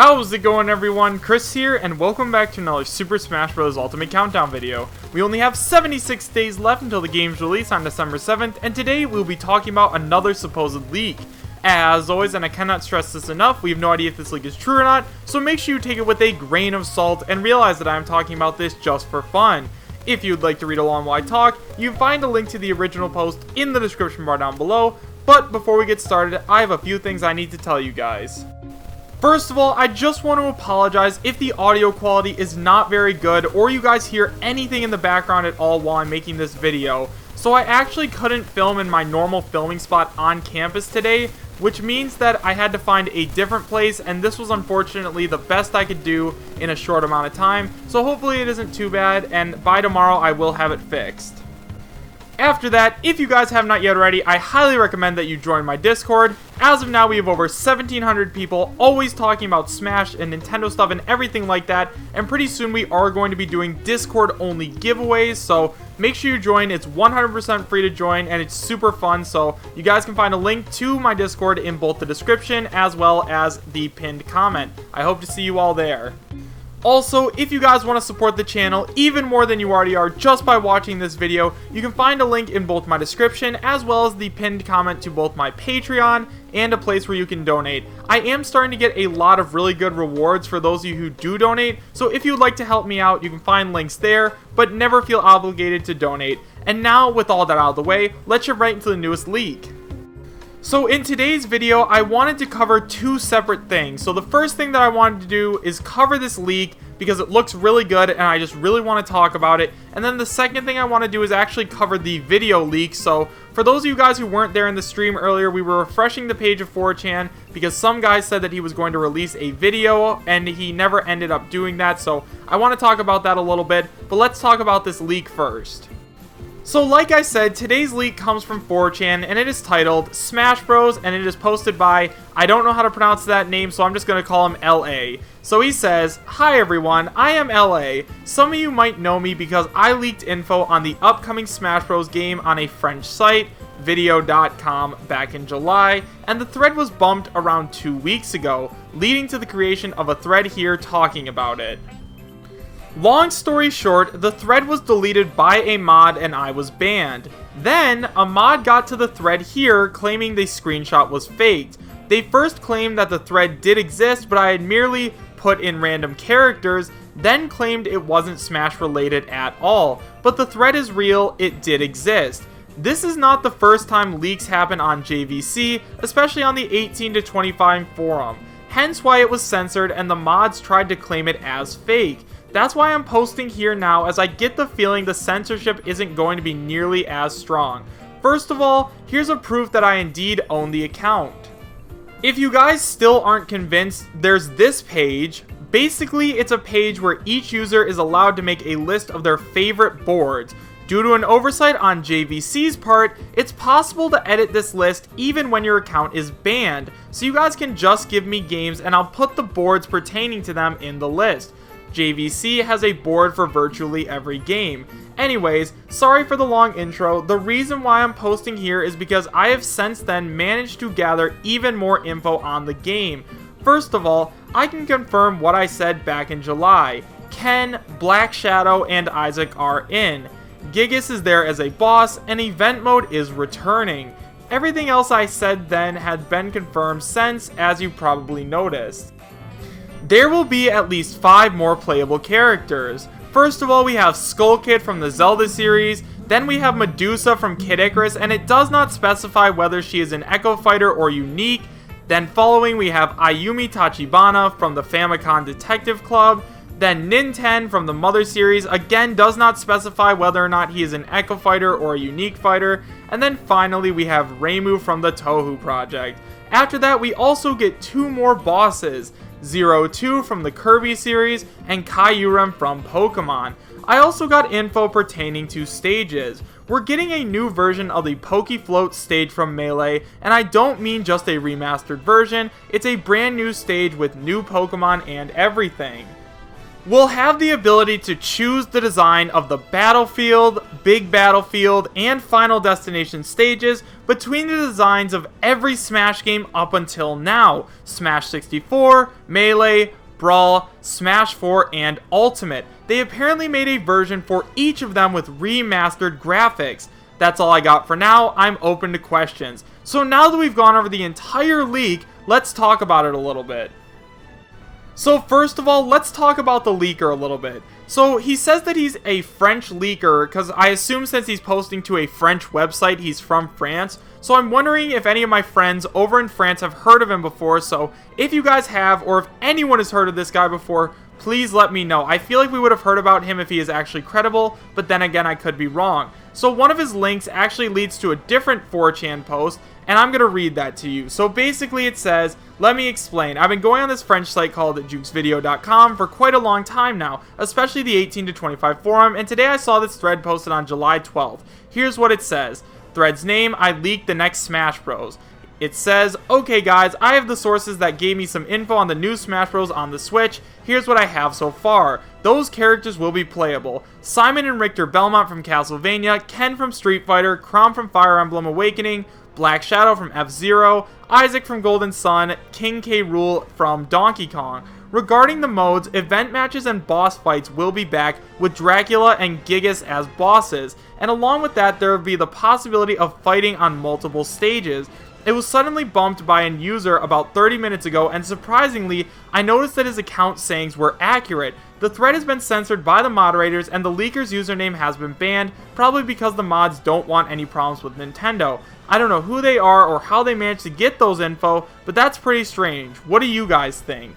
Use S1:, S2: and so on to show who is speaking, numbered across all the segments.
S1: How's it going, everyone? Chris here, and welcome back to another Super Smash Bros. Ultimate Countdown video. We only have 76 days left until the game's release on December 7th, and today we'll be talking about another supposed leak. As always, and I cannot stress this enough, we have no idea if this leak is true or not, so make sure you take it with a grain of salt and realize that I'm talking about this just for fun. If you'd like to read along while I talk, you can find a link to the original post in the description bar down below, but before we get started, I have a few things I need to tell you guys. First of all, I just want to apologize if the audio quality is not very good or you guys hear anything in the background at all while I'm making this video. So I actually couldn't film in my normal filming spot on campus today, which means that I had to find a different place, and this was unfortunately the best I could do in a short amount of time. So hopefully it isn't too bad, and by tomorrow I will have it fixed. After that, if you guys have not yet already, I highly recommend that you join my Discord. As of now, we have over 1,700 people always talking about Smash and Nintendo stuff and everything like that, and pretty soon we are going to be doing Discord-only giveaways, so make sure you join. It's 100% free to join, and it's super fun, so you guys can find a link to my Discord in both the description as well as the pinned comment. I hope to see you all there. Also, if you guys want to support the channel even more than you already are just by watching this video, you can find a link in both my description as well as the pinned comment to both my Patreon and a place where you can donate. I am starting to get a lot of really good rewards for those of you who do donate, so if you'd like to help me out, you can find links there, but never feel obligated to donate. And now, with all that out of the way, let's jump right into the newest leak. So in today's video, I wanted to cover two separate things. So the first thing that I wanted to do is cover this leak because it looks really good and I just really want to talk about it. And then the second thing I want to do is actually cover the video leak. So for those of you guys who weren't there in the stream earlier, we were refreshing the page of 4chan because some guy said that he was going to release a video and he never ended up doing that. So I want to talk about that a little bit, but let's talk about this leak first. So like I said, today's leak comes from 4chan, and it is titled Smash Bros, and it is posted by, I don't know how to pronounce that name, so I'm just going to call him LA. So he says, "Hi everyone, I am LA. Some of you might know me because I leaked info on the upcoming Smash Bros game on a French site, video.com, back in July, and the thread was bumped around 2 weeks ago, leading to the creation of a thread here talking about it. Long story short, the thread was deleted by a mod and I was banned. Then, a mod got to the thread here claiming the screenshot was faked. They first claimed that the thread did exist, but I had merely put in random characters, then claimed it wasn't Smash related at all. But the thread is real, it did exist. This is not the first time leaks happen on JVC, especially on the 18 to 25 forum. Hence why it was censored and the mods tried to claim it as fake. That's why I'm posting here now, as I get the feeling the censorship isn't going to be nearly as strong. First of all, here's a proof that I indeed own the account. If you guys still aren't convinced, there's this page. Basically, it's a page where each user is allowed to make a list of their favorite boards. Due to an oversight on JVC's part, it's possible to edit this list even when your account is banned. So you guys can just give me games and I'll put the boards pertaining to them in the list. JVC has a board for virtually every game. Anyways, sorry for the long intro. The reason why I'm posting here is because I have since then managed to gather even more info on the game. First of all, I can confirm what I said back in July. Ken, Black Shadow, and Isaac are in. Gigas is there as a boss, and event mode is returning. Everything else I said then had been confirmed since, as you probably noticed. There will be at least 5 more playable characters. First of all, we have Skull Kid from the Zelda series, then we have Medusa from Kid Icarus, and it does not specify whether she is an Echo Fighter or unique. Then following, we have Ayumi Tachibana from the Famicom Detective Club, then Ninten from the Mother series, again does not specify whether or not he is an Echo Fighter or a unique fighter, and then finally we have Reimu from the Touhou project. After that, we also get 2 more bosses, 02 from the Kirby series, and Kyurem from Pokemon. I also got info pertaining to stages. We're getting a new version of the Pokefloat stage from Melee, and I don't mean just a remastered version, it's a brand new stage with new Pokemon and everything. will have the ability to choose the design of the battlefield, big battlefield, and final destination stages between the designs of every Smash game up until now: Smash 64, Melee, Brawl, Smash 4, and Ultimate. They apparently made a version for each of them with remastered graphics. That's all I got for now. I'm open to questions. So now that we've gone over the entire leak, let's talk about it a little bit. So first of all, let's talk about the leaker a little bit. So he says that he's a French leaker, because I assume since he's posting to a French website, he's from France. So I'm wondering if any of my friends over in France have heard of him before. So if you guys have, or if anyone has heard of this guy before, please let me know. I feel like we would have heard about him if he is actually credible, but then again, I could be wrong. So one of his links actually leads to a different 4chan post, and I'm going to read that to you. So basically it says, let me explain. I've been going on this French site called jukesvideo.com for quite a long time now, especially the 18 to 25 forum, and today I saw this thread posted on July 12th. Here's what it says. Thread's name: I leaked the next Smash Bros. It says, okay guys, I have the sources that gave me some info on the new Smash Bros. On the Switch. Here's what I have so far. Those characters will be playable. Simon and Richter Belmont from Castlevania, Ken from Street Fighter, Chrom from Fire Emblem Awakening, Black Shadow from F-Zero, Isaac from Golden Sun, King K. Rool from Donkey Kong. Regarding the modes, event matches and boss fights will be back with Dracula and Gigas as bosses, and along with that there will be the possibility of fighting on multiple stages. It was suddenly bumped by a user about 30 minutes ago, and surprisingly, I noticed that his account sayings were accurate. The thread has been censored by the moderators, and the leaker's username has been banned, probably because the mods don't want any problems with Nintendo. I don't know who they are or how they managed to get those info, but that's pretty strange. What do you guys think?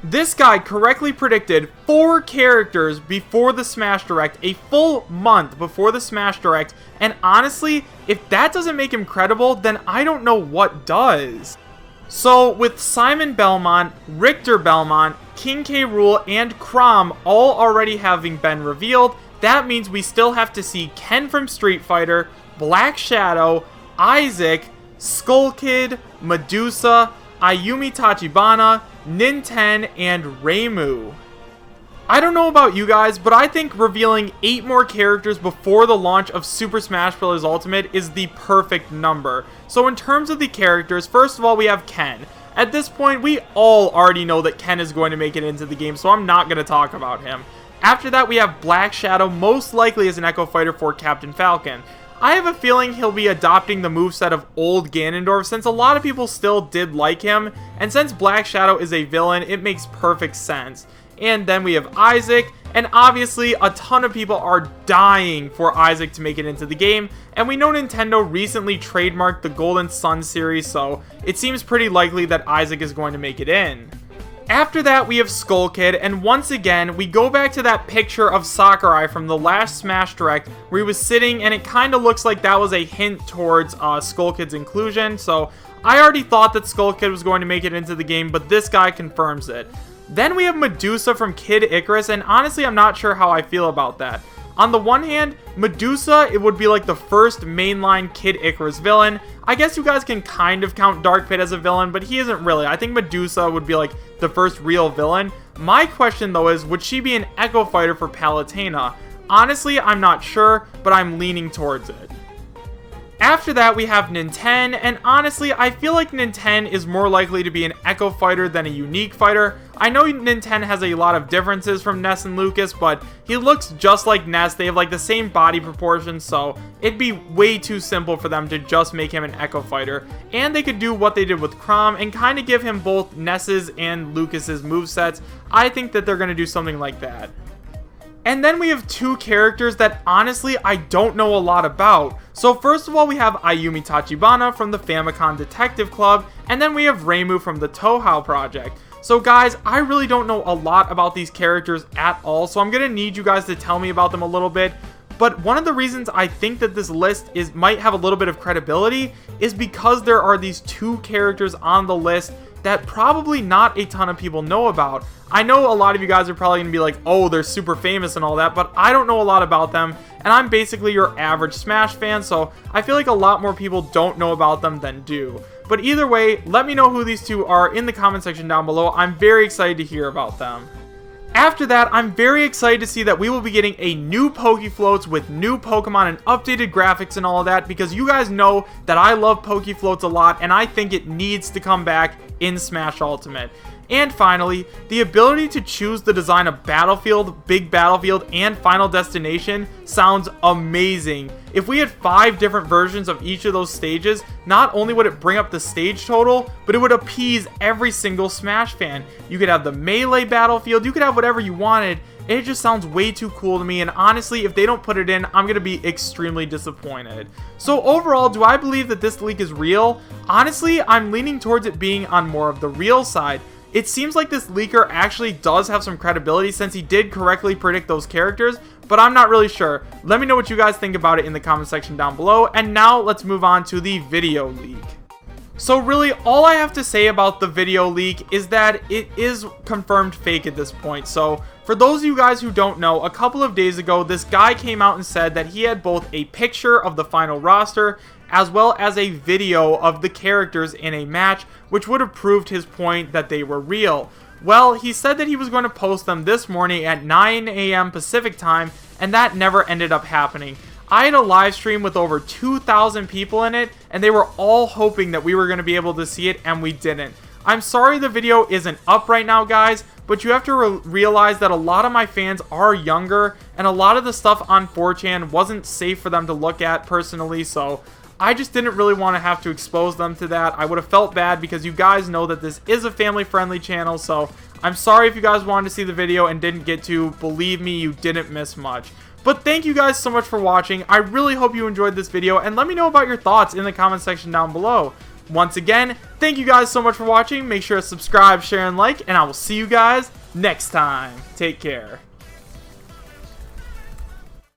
S1: This guy correctly predicted 4 characters before the Smash Direct, a full month before the Smash Direct, and honestly, if that doesn't make him credible, then I don't know what does. So, with Simon Belmont, Richter Belmont, King K. Rool, and Chrom all already having been revealed, that means we still have to see Ken from Street Fighter, Black Shadow, Isaac, Skull Kid, Medusa, Ayumi Tachibana, Ninten, and Reimu. I don't know about you guys, but I think revealing 8 more characters before the launch of Super Smash Bros. Ultimate is the perfect number. So in terms of the characters, first of all we have Ken. At this point, we all already know that Ken is going to make it into the game, so I'm not going to talk about him. After that, we have Black Shadow, most likely as an Echo Fighter for Captain Falcon. I have a feeling he'll be adopting the moveset of old Ganondorf, since a lot of people still did like him, and since Black Shadow is a villain, it makes perfect sense. And then we have Isaac, and obviously a ton of people are dying for Isaac to make it into the game, and we know Nintendo recently trademarked the Golden Sun series, so it seems pretty likely that Isaac is going to make it in. After that, we have Skull Kid, and once again, we go back to that picture of Sakurai from the last Smash Direct, where he was sitting, and it kind of looks like that was a hint towards Skull Kid's inclusion, so I already thought that Skull Kid was going to make it into the game, but this guy confirms it. Then we have Medusa from Kid Icarus, and honestly, I'm not sure how I feel about that. On the one hand, Medusa, it would be like the first mainline Kid Icarus villain. I guess you guys can kind of count Dark Pit as a villain, but he isn't really. I think Medusa would be like the first real villain. My question though is, would she be an Echo Fighter for Palutena? Honestly, I'm not sure, but I'm leaning towards it. After that, we have Ninten, and honestly, I feel like Ninten is more likely to be an Echo Fighter than a unique fighter. I know Ninten has a lot of differences from Ness and Lucas, but he looks just like Ness. They have like the same body proportions, so it'd be way too simple for them to just make him an Echo Fighter. And they could do what they did with Chrom and kind of give him both Ness's and Lucas's movesets. I think that they're going to do something like that. And then we have 2 characters that honestly I don't know a lot about. So first of all, we have Ayumi Tachibana from the Famicom Detective Club, and then we have Reimu from the Touhou Project. So guys, I really don't know a lot about these characters at all, so I'm gonna need you guys to tell me about them a little bit. But one of the reasons I think that this list might have a little bit of credibility is because there are these 2 characters on the list that probably not a ton of people know about. I know a lot of you guys are probably going to be like, oh, they're super famous and all that, but I don't know a lot about them, and I'm basically your average Smash fan, so I feel like a lot more people don't know about them than do. But either way, let me know who these 2 are in the comment section down below. I'm very excited to hear about them. After that, I'm very excited to see that we will be getting a new Pokefloats with new Pokemon and updated graphics and all of that, because you guys know that I love Pokefloats a lot and I think it needs to come back in Smash Ultimate. And finally, the ability to choose the design of Battlefield, Big Battlefield, and Final Destination sounds amazing. If we had 5 different versions of each of those stages, not only would it bring up the stage total, but it would appease every single Smash fan. You could have the Melee Battlefield, you could have whatever you wanted. It just sounds way too cool to me, and honestly, if they don't put it in, I'm going to be extremely disappointed. So overall, do I believe that this leak is real? Honestly, I'm leaning towards it being on more of the real side. It seems like this leaker actually does have some credibility since he did correctly predict those characters, but I'm not really sure. Let me know what you guys think about it in the comment section down below, and now let's move on to the video leak. So really, all I have to say about the video leak is that it is confirmed fake at this point. So for those of you guys who don't know, a couple of days ago, this guy came out and said that he had both a picture of the final roster as well as a video of the characters in a match, which would have proved his point that they were real. Well, he said that he was going to post them this morning at 9 AM Pacific time, and that never ended up happening. I had a live stream with over 2,000 people in it, and they were all hoping that we were going to be able to see it, and we didn't. I'm sorry the video isn't up right now, guys, but you have to realize that a lot of my fans are younger, and a lot of the stuff on 4chan wasn't safe for them to look at personally, so I just didn't really want to have to expose them to that. I would have felt bad because you guys know that this is a family-friendly channel, so I'm sorry if you guys wanted to see the video and didn't get to. Believe me, you didn't miss much. But thank you guys so much for watching. I really hope you enjoyed this video, and let me know about your thoughts in the comment section down below. Once again, thank you guys so much for watching. Make sure to subscribe, share, and like, and I will see you guys next time. Take care.